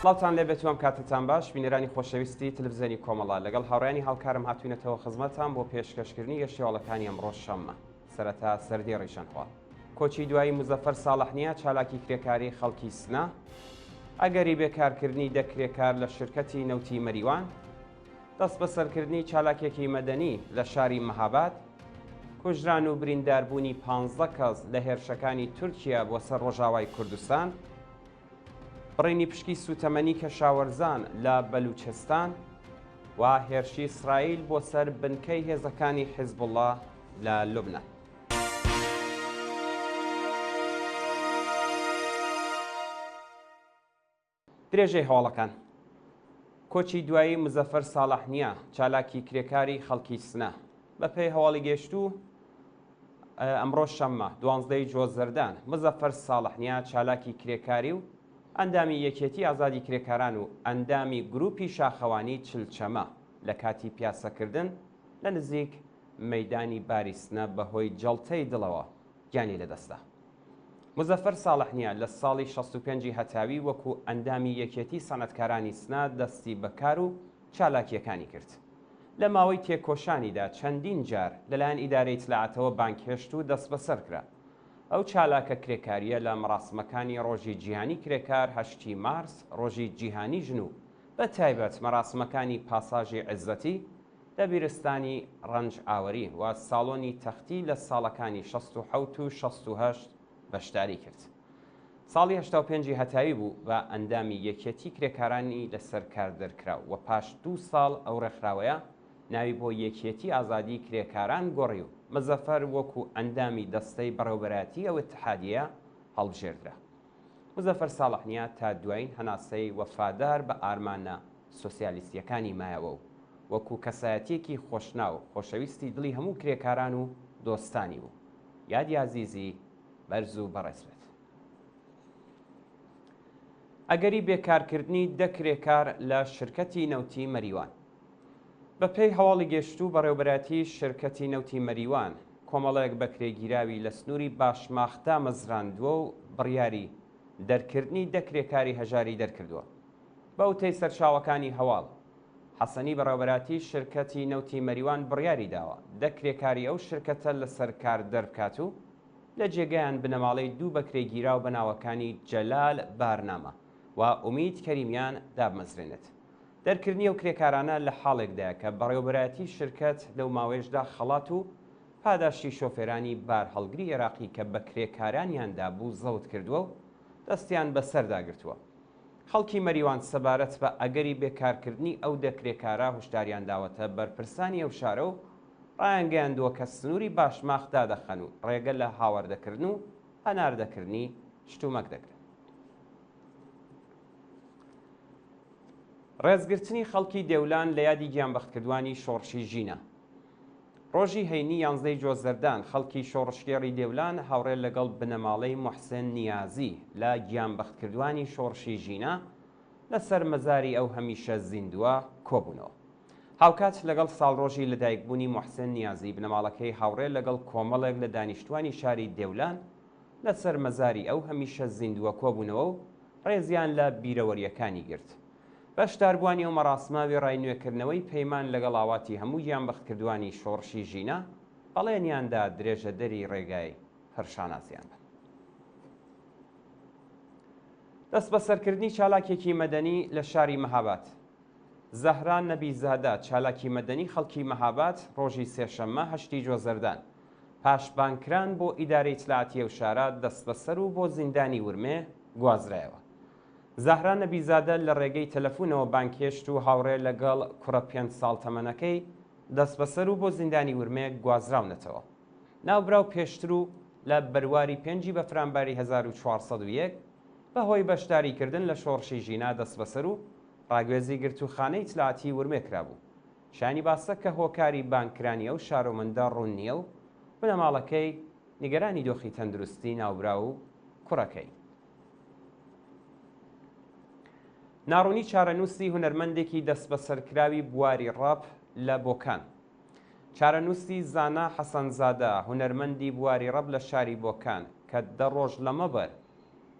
سڵاوتان لێ بێتوام کاتتان باش بینەرانی خۆشەویستی تلڤیزیۆنی کۆمەڵا لەگەڵ هاوڕێنی هاوکارم هاتوینەتەوە خزمەتان بۆ پێشکەشکردنی گەشتیاڵەکانی ئەمڕۆ شەممە سەرەتا سەردی ڕیشەنخوا کۆچی دوایی مزەفەر ساڵحنیە چالاکی کرێکاری خەڵکی سنا ئەگەری بێکارکردنی دەکرێکار لە شرکەتی نەوتی مەریوان دەست بە سەرکردنی چالاکێکی مەدەنی لە شاری مەهاباد کوژران و برینداربوونی 15 کەس لە هێرشەکانی تورکیا بۆ سەر ڕۆژاوای کوردستان بڕینی پشکی سوتەمەنی کەشاوەرزان لە بەلوچستان و هێرشی ئیسرائیل بۆ سەر بنکەی هێزەکانی حیزبوڵڵا لە لوبنان. درێژەی هەواڵەکان کۆچی دوایی مزەفەر ساڵحنیە چالاکی کرێکاری خەڵکی سنا بەپێی هەواڵی گەشتوو ئەمڕۆ شەممە 12 جۆزەردان مزەفەر ساڵحنیە چالاکی کرێکاری و ئەندامی یەکێتی ئازادی کرێکاران و ئەندامی گروپی شاخەوانی چلچەمە لە کاتی پیاسەکردن لە نزیک مەیدانی باریسنە بەهۆی جەڵتەی دڵەوە گیانی لەدەستا. مزەفەر ساڵحنیە لە ساڵی 65 هەتاوی وەکو ئەندامی یەکێتی سەنەتکارانی سنا دەستی بەکار و چالاکیەکانی کرد. لە ماوەی تێکۆشانیدا چەندین جار لەلایەن ئیدارەی اطلاعاتەوە بانکهێشت و دەست بەسەر کرا. ئەو چالاکە کرێکاریە لە مەراسمەکانی ڕۆژی جیهانی کرێکار 8 مارس ڕۆژی جیهانی ژن و بە تایبەت مەراسمەکانی پاساژی عزەتی لە بیرستانی ڕەنج ئاوەری و ساڵۆنی تەختی لە ساڵەکانی 67 و 68 بەشداری کرد. ساڵی 85 هەتاوی بوو بە ئەندامی یەکێتی کرێکارانی لەسەر کار دەرکرا و پاش 2 ساڵ ئەو ڕێکخراوەیە ناوی بۆ یەکێتی ئازادی کرێکاران گۆڕی و مزەفەر وەکو ئەندامی دەستەی بەڕێوەبەراتی ئەو اتحادیە هەڵبژێردرا. مزەفەر ساڵحنیە تا دوایین هەناسەی وەفادار بە ئارمانە سۆسیالیستیەکانی مایەوە و وەکو کەسایەتیەکی خۆشنا و خۆشەویستی دڵی هەموو کرێکاران و دۆستانی بوو. یادی عزیزی بەرز و بەڕێز بێت. ئەگەری بێکارکردنی دەکرێکار لە شرکەتی نەوتی مەریوان بەپێی هەواڵی گەشتوو بەڕێوەبەراتی شرکەتی نەوتی مەریوان کۆمەڵەیەک بەکرێگیراوی لە سنووری باشماختا مەزراندووە و بڕیاری دەرکردنی دەکرێکاری هەژاری دەرکردووە. بە وتەی سەرچاوەکانی هەواڵ حەسەنی بەڕێوەبەراتی شرکەتی نەوتی مەریوان بڕیاری داوە دەکرێکاری ئەو شرکەتە لەسەر کار دەربکات و لە جێگەیان بنەماڵەی دوو بەکرێگیراو بەناوەکانی جەلال بارنامە و ئومید کەریمیان دابمەزرێنێت. دەرکردنی ئەو کرێکارانە لە حاڵێکدایە کە بەڕێوەبەراتی شرکەت لەو ماوەیەشدا خەڵات و پاداشتی شۆفێرانی بار هەڵگری عێراقی کە بە کرێکارانیاندا بوو زەوت کردووە و دەستیان بەسەرداگرتووە. خەڵکی مەریوان سەبارەت بە ئەگەری بێکارکردنی ئەو دەکرێکارە هوشداریان داوەتە بەرپرسانی ئەو شارە و ڕایانگەیاندووە کە سنووری باشماخ دادەخەن و ڕێگە لە هاوەردەکردن و هەناردەکردنی شتومەک دەکرێت. ڕێزگرتنی خەڵکی دێولان لە یادی گیانبەختکردوانی شۆڕشی ژینە. ڕۆژی هەینی 11 جۆزەردان خەڵکی شۆڕشگێڕی دێولان هاوڕێ لەگەڵ بنەماڵەی موحسێن نیازی لە گیانبەختکردوانی شۆڕشی ژینە لەسەر مەزاری ئەو هەمیشە زیندووە کۆبوونەوە. هاوکات لەگەڵ ساڵڕۆژی لەدایکبوونی موحسێن نیازی بنەماڵەکەی هاوڕێ لەگەڵ کۆمەڵێک لە دانیشتوانی شاری دێولان لەسەر مەزاری ئەو هەمیشە زیندووە کۆبوونەوە و ڕێزیان لە بیرەوەریەکانی گرت. بەشداربووانی و مەراسماوی ڕاینوێکردنەوەی پەیمان لەگەڵ ئاواتی هەموو گیانبەختکردوانی شۆڕشی ژینە بەڵێنیاندا درێژە دەری ڕێگای هەرشانازیان بن. دەست بەسەرکردنی چالاکێکی مەدەنی لە شاری مەهاباد. زەهران نەبیزادە چالاکی مەدەنی خەڵکی مەهاباد ڕۆژی سێشەممە 8 جۆزەردان پاشبانکران بۆ ئیدارەی اطلاعاتی ئەو شارە دەست بەسەر و بۆ زیندانی ورمێ گوازرایەوە. زەهران نەبیزادە لە ڕێگەی تەلەفۆنەوە بانکێشت و هاوڕێ لەگەڵ کوڕە 5 ساڵ تەمەنەکەی دەست بەسەر و بۆ زیندانی ورمێ گوازراونەتەوە. ناوبراو پێشتر و لە بەرواری 5 بەفرانباری 1401 بەهۆی بەشداریکردن لە شۆڕشی ژینا دەست بەسەر و ڕاگوێزی گرتوخانەی اطلاعاتی ورمێ کرابوو. شانی باسە کە هۆکاری بانکرانی ئەو شارۆمەندە ڕوون نییە و بنەماڵەکەی نیگەرانی دۆخی تەندروستی ناوبراو و کوڕەکەی. ناڕوونی چارەنووسی هونەرمەندێکی دەست بەسەرکراوی بواری ڕاپ لە بۆکان. چارەنووسی زانا حەسەنزادە هونەرمەندی بواری ڕەب لە شاری بۆکان کە 10 ڕۆژ لەمەبەر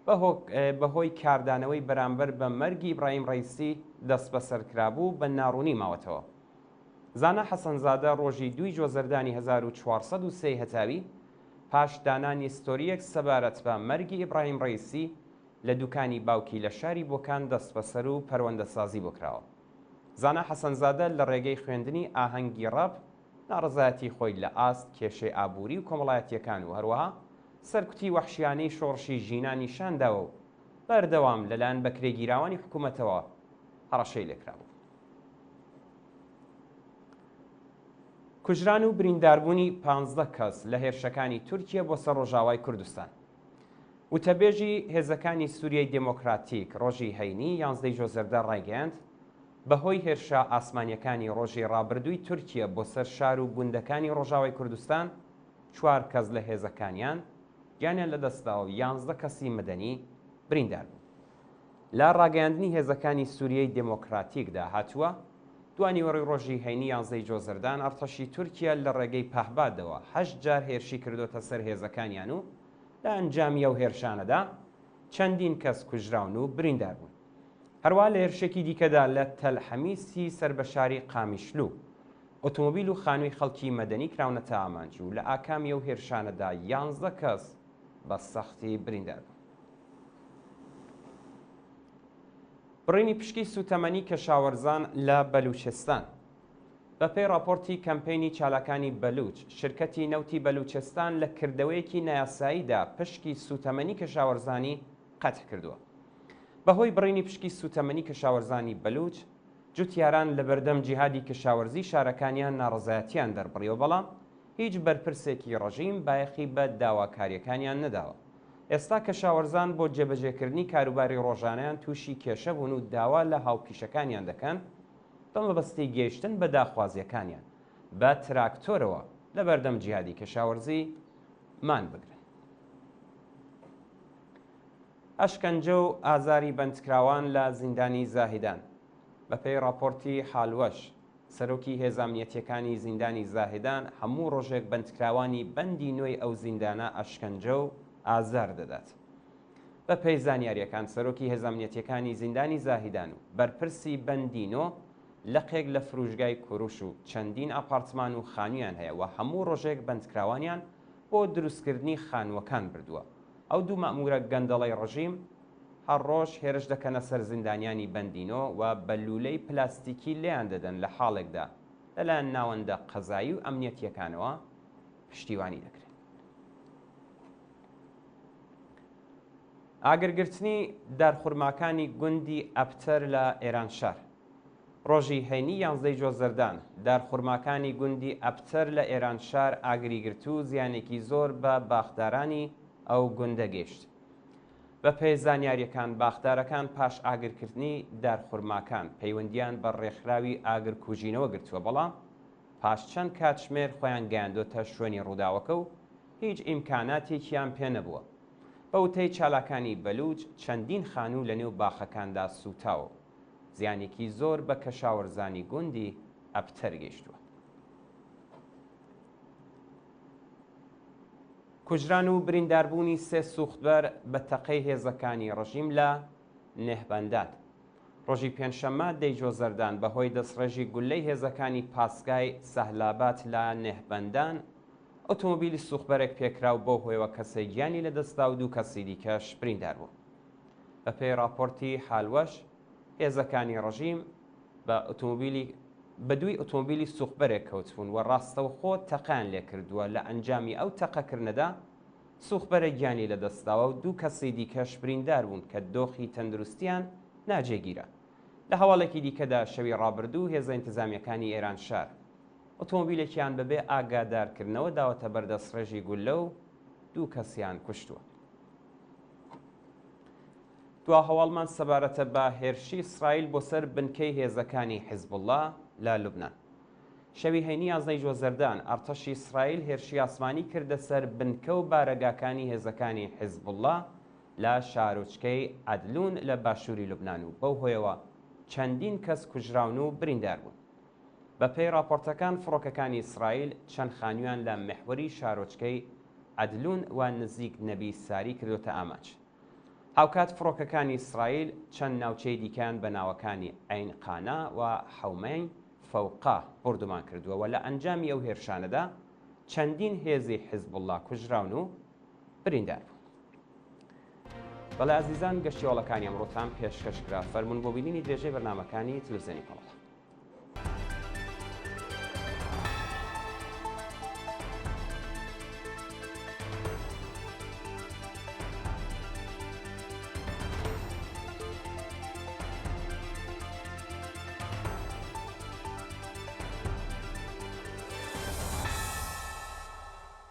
بەهۆی کاردانەوەی بەرامبەر بە مەرگی ئیبراهیم ڕەیسی دەست بەسەرکرابوو بە ناڕوونی ماوەتەوە. زانا حەسەنزادە ڕۆژی 2 جۆزەردانی 1403 هەتاوی پاش دانانی ستۆریەک سەبارەت بە مەرگی ئیبراهیم ڕەیسی لە دوکانی باوکی لە شاری بۆکان دەست بەسەر و پەروەندەسازی بۆ کراوە. زانا حەسەنزادە لە ڕێگەی خوێندنی ئاهەنگی ڕەپ ناڕزایەتی خۆی لە ئاست، کێشەی ئابووری و کۆمەڵایەتیەکان و هەروەها سەرکوتی وەحشیانەی شۆڕشی ژینانی شانداوە و بەردەوام لەلایەن بەکرێگیراوانی حکوومەتەوە هەڕەشەی لێکرابوو. کوژران و برینداربوونی 15 کەس لە هێرشەکانی تورکیا بۆ سەر ڕۆژاوای کوردستان. وتەبێژی هێزەکانی سووریای دموکراتیک ڕۆژی هەینی 11 جۆزەردە ڕایگەیاند بەهۆی هێرشە ئاسمانیەکانی ڕۆژی ڕابردووی تورکیا بۆ سەر شار و گوندەکانی ڕۆژاوای کوردستان 4 کەس لە هێزەکانیان گیانیان لەدەستدا و 11 کەسی مەدەنی بریندار بوو. لە ڕاگەیاندنی هێزەکانی سووریای دموکراتیکدا هاتووە دوانیوەڕی ڕۆژی هەینی 11 جۆزەردان ئەرتەشی تورکیا لە ڕێگەی پەهبادەوە 8 جار هێرشی کردوتە سەر هێزەکانیان و لە ئەنجامی ئەو هێرشانەدا چەندین کەس کوژراون و بریندار بوون. هەروە لە هێرشێکی دیکەدا لە تەلحەمیسی سەر بە شاری قامیشلو ئۆتۆمۆبیل و خانووی خەڵکی مەدەنی کراونەتە ئامانجی و لە ئاکامی ئەو هێرشانەدا 11 کەس بە سەختی بریندار بوون. بڕینی پشکی سوتەمەنی کەشاوەرزان لە بەلوچستان. بەپێی راپۆرتی کەمپینی چالاکانی بەلوچ، شرکەتی نەوتی بەلوچستان لە کردەوەیەکی نایاساییدا پشکی سوتەمەنی کەشاوەرزانی قەتح کردووە. بەهۆی بڕینی پشکی سوتەمەنی کەشاوەرزانی بەلوچ، جوتیاران لە بەردەم جیهادی کەشاوەرزی شارەکانیان ناڕزایەتیان دەربڕیەوە، بەڵام هیچ بەرپرسێکی ڕەژیم بایەخی بە داواکاریەکانیان نەداوە. ئێستا کەشاوەرزان بۆ جێبەجێکردنی کاروباری ڕۆژانەیان تووشی کێشە بوون و داوا لە هاوپیشەکانیان دەکەن بە مەبەستی گەیشتن بە داخوازیەکانیان بە تراکتۆرەوە لە بەردەم جیهادی کەشاوەرزی مان بگرن. ئەشکەنجە و ئازاری بەندکراوان لە زیندانی زاهیدان. بەپێی راپۆرتی حالوەش، سەرۆکی هێزامنیەتیەکانی زیندانی زاهیدان هەموو ڕۆژێک بەندکراوانی بەندی نوێی ئەو زیندانە ئەشکەنجە و ئازار دەدات. بەپێی زانیاریەکان، سەرۆکی هێزامنیەتیەکانی زیندانی زاهیدان و بەرپرسی بەندینۆ لەقێک لە فروژگای کوروش و چەندین ئاپارتمان و خانوویان هەیە و هەموو ڕۆژێک بەندکراوانیان بۆ دروستکردنی خانووەکان بردووە. ئەو دوو مەئمورە گەندەڵەی ڕژیم هەر ڕۆژ هێرش دەکەنە سەر زیندانیانی بەندینۆ و بە لولەی پلاستیکی لێیان دەدەن لە حاڵێکدا لەلایەن ناوەندە قەزایی و ئەمنیەتیەکانەوە پشتیوانی دەکرێت. ئاگرگرتنی دارخورماکانی گوندی ئەپتەر لە ئێرانشار. ڕۆژی هەینی 11 جۆزەردان دارخورماکانی گوندی ئەپتەر لە ئێرانشار ئاگریگرت و زیانێکی زۆر بە باخدارانی ئەو گوندە گەیشت. بە پێی زانیاریەکان، باخدارەکان پاش ئاگرکردنی دارخورماکان پەیوەندیان بە ڕێکخراوی ئاگرکوژینەوە گرتووە، بەڵام پاش چەند کاتژمێر خۆیان گەیاندۆتە شوێنی ڕووداوەکە و هیچ ئیمکاناتێکیان پێ نەبووە. بە وتەی چالاکانی بەلوچ، چەندین خانوو لە نێو باخەکاندا سوتاوە، زیانێکی زۆر بە کەشاوەرزانی گوندی ئەپتەر گەیشتووە. کوژران و برینداربوونی 3 سوختبەر بە تەقەی هێزەکانی ڕژیم لە نێهبەندان. ڕۆژی پێنجشەممە 10 جۆزەردان بەهۆی دەستڕێژی گولەی هێزەکانی پاسگای سەهلابات لە نێهبەندان ئۆتۆمۆبیلی سوختبەرێک پێکراو بۆ هۆیەوە کەسێک گیانی لەدەستا و 2 کەسی دیکەش بریندار بوو. بەپێی راپۆرتی حالوەش، هێزەکانی ڕژیم بە دوی ئۆتۆمۆبیلی سوختبەرێک کەوتبوون و ڕاستەوخۆ تەقیان لێ کردووە. لە ئەنجامی ئەو تەقەکردنەدا سوختبەرێک گیانی لەدەستاوە و 2 کەسی دیکەش بریندار بوون کە دۆخی تەندروستیان ناجێگیرە. لە هەواڵێکی دیکەدا شەوی ڕابردوو هێزە ئینتیزامیەکانی ئێرانشار ئۆتۆمۆبیلێکیان بەبێ ئاگادارکردنەوە داوەتە بەردەستڕێژی گولە و 2 کەسیان کوشتووە. دوا هەواڵمان سەبارەتە بە هێرشی ئیسرائیل بۆ سەر بنکەی هێزەکانی حیزبوڵڵا لە لوبنان. شەوی هەینی 11 جۆزەردان ئەرتەشی ئیسرائیل هێرشی ئاسمانی کردە سەر بنکە و بارەگاکانی هێزەکانی حیزبوڵڵا لە شارۆچکەی عەدلون لە باشووری لوبنان و بەو هۆیەوە چەندین کەس کوژراون و بریندار بوون. بەپێی راپۆرتەکان، فڕۆکەکانی ئیسرائیل چەند خانوویان لە مێحوەری شارۆچکەی عەدلون و نزیک نەبی ساری کردوتە ئاماج. هاوکات فڕۆکەکانی ئیسرائیل چەند ناوچەی دیکەیان بە ناوەکانی عین قانا و حەومەی فەوقا بردومان کردووە و لە ئەنجامی ئەو هێرشانەدا چەندین هێزی حیزبوڵڵا کوژراون و بریندار بوون. بەڵێ ئازیزان گەشتیۆڵەکانی ئەمڕۆتان پێشکەشکرا فەرمونون بۆ بینینی درێژەی بەرنامەکانی تلڤیزیۆنی پەڵەس.